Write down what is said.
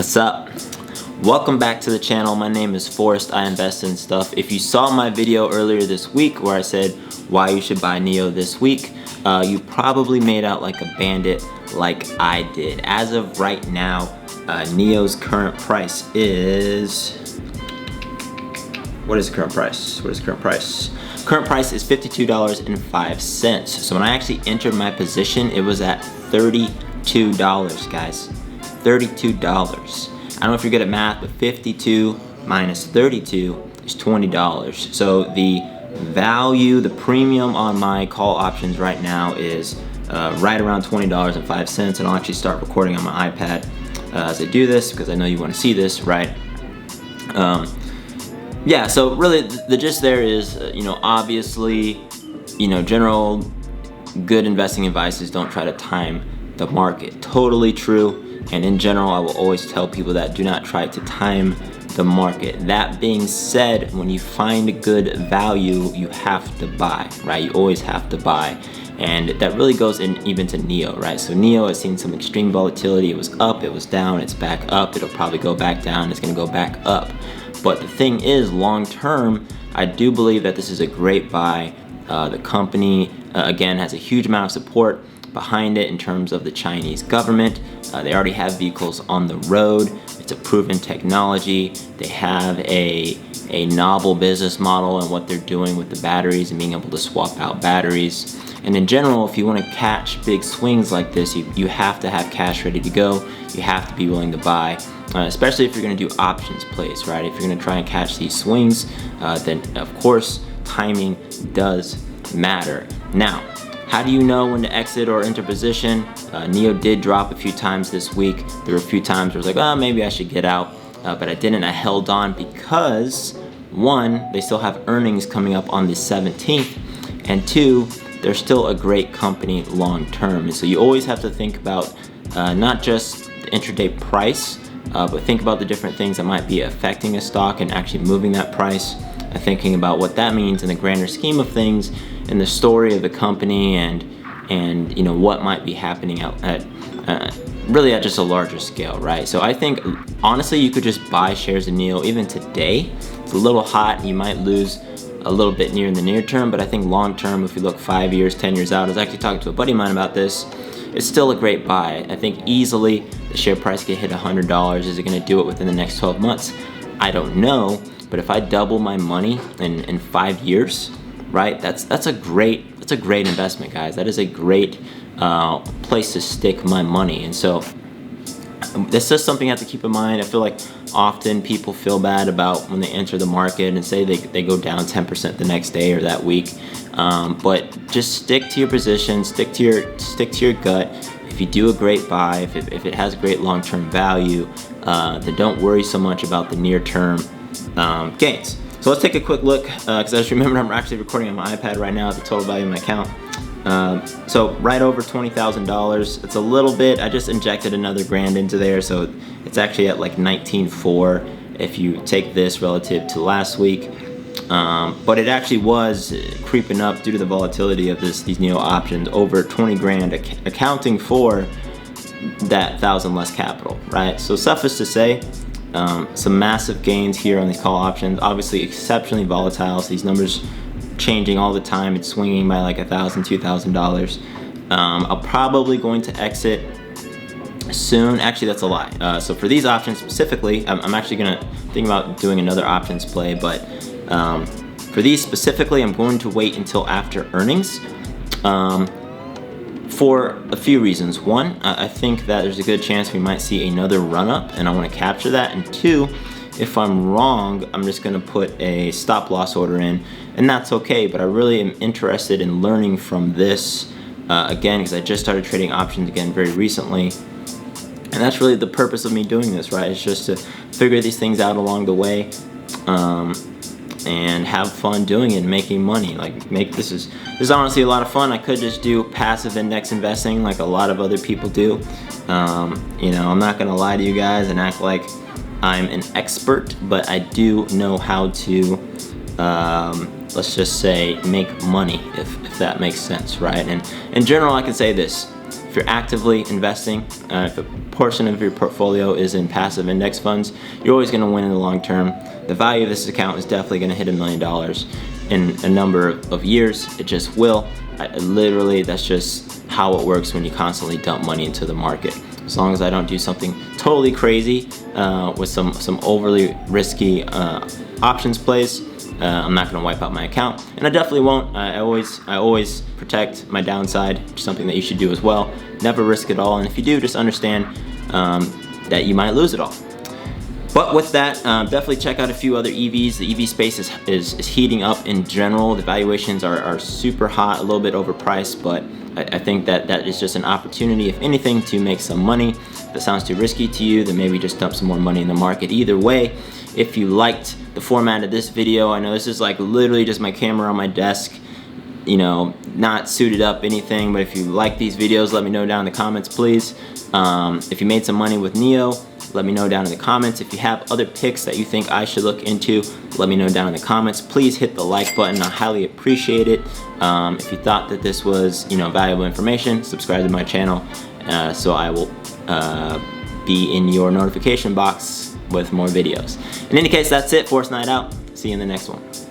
What's up? Welcome back to the channel. My name is Forrest. I invest in stuff. If you saw my video earlier this week where I said why you should buy NIO this week, you probably made out like a bandit like I did. As of right now, NIO's current price is... What is the current price? What is the current price? Current price is $52.05. So when I actually entered my position, it was at $32, guys. $32. I don't know if you're good at math, but 52 minus 32 is $20. So the value, the premium on my call options right now is right around $20.05, and I'll actually start recording on my iPad as I do this because I know you want to see this, right? Yeah, so really the gist there is, obviously, general good investing advice is don't try to time the market. Totally true. And in general, I will always tell people that do not try to time the market. That being said, when you find a good value, you have to buy, right? You always have to buy. And that really goes in even to NIO, right? So NIO has seen some extreme volatility. It was up, it was down, it's back up. It'll probably go back down, it's gonna go back up. But the thing is, long term, I do believe that this is a great buy. The company, again, has a huge amount of support behind it in terms of the Chinese government. They already have vehicles on the road. It's a proven technology. They have a novel business model and what they're doing with the batteries and being able to swap out batteries. And in general, if you want to catch big swings like this, you have to have cash ready to go. You have to be willing to buy, especially if you're going to do options plays, right? If you're going to try and catch these swings, then of course timing does matter. Now, how do you know when to exit or enter position? NIO did drop a few times this week. There were a few times where I was like, oh, maybe I should get out, but I didn't. I held on because, one, they still have earnings coming up on the 17th, and two, they're still a great company long term. And so you always have to think about not just the intraday price, but think about the different things that might be affecting a stock and actually moving that price, and thinking about what that means in the grander scheme of things, in the story of the company, and what might be happening out at really at just a larger scale, right? So I think honestly you could just buy shares of NIO even today. It's a little hot, you might lose a little bit in the near term, but I think long term, if you look 5 years, 10 years out, I was actually talking to a buddy of mine about this, it's still a great buy. I think easily the share price could hit $100. Is it going to do it within the next 12 months? I don't know, but if I double my money in 5 years, right? That's a great investment, guys. That is a great place to stick my money. And so this is something you have to keep in mind. I feel like often people feel bad about when they enter the market and say they go down 10% the next day or that week. But just stick to your position, stick to your gut. If you do a great buy, if it has great long-term value, then don't worry so much about the near-term gains. So let's take a quick look, because I just remembered I'm actually recording on my iPad right now at the total value of my account. So right over $20,000. It's a little bit, I just injected another grand into there, so it's actually at like 19.4 if you take this relative to last week. But it actually was creeping up due to the volatility of these NIO options over 20 grand, accounting for that 1,000 less capital, right? So suffice to say, some massive gains here on these call options. Obviously exceptionally volatile, so these numbers changing all the time. It's swinging by like $1,000, $2,000. I'm probably going to exit soon. Actually, that's a lie. So for these options specifically, I'm actually gonna think about doing another options play, but for these specifically, I'm going to wait until after earnings. For a few reasons. One, I think that there's a good chance we might see another run up, and I want to capture that. And two, if I'm wrong, I'm just going to put a stop loss order in, and that's okay. But I really am interested in learning from this again, because I just started trading options again very recently, and that's really the purpose of me doing this, right? It's just to figure these things out along the way. And have fun doing it and making money. This is honestly a lot of fun. I could just do passive index investing like a lot of other people do. I'm not gonna lie to you guys and act like I'm an expert, but I do know how to let's just say make money, if that makes sense, right? And in general, I can say this: If you're actively investing, if a portion of your portfolio is in passive index funds, you're always going to win in the long term. The value of this account is definitely going to hit $1 million in a number of years. It just will. Literally, that's just how it works when you constantly dump money into the market. As long as I don't do something totally crazy with some overly risky options plays, I'm not going to wipe out my account, and I definitely won't. I always protect my downside, which is something that you should do as well. Never risk it all, and if you do, just understand that you might lose it all. But with that, definitely check out a few other EVs. The EV space is heating up in general. The valuations are super hot, a little bit overpriced, but I think that is just an opportunity, if anything, to make some money. If it sounds too risky to you, then maybe just dump some more money in the market. Either way, if you liked the format of this video, I know this is like literally just my camera on my desk, you know, not suited up anything, but if you like these videos, let me know down in the comments, please. If you made some money with NIO, let me know down in the comments. If you have other picks that you think I should look into, let me know down in the comments. Please hit the like button. I highly appreciate it. If you thought that this was, you know, valuable information, subscribe to my channel so I will be in your notification box with more videos. In any case, that's it. Force Night out. See you in the next one.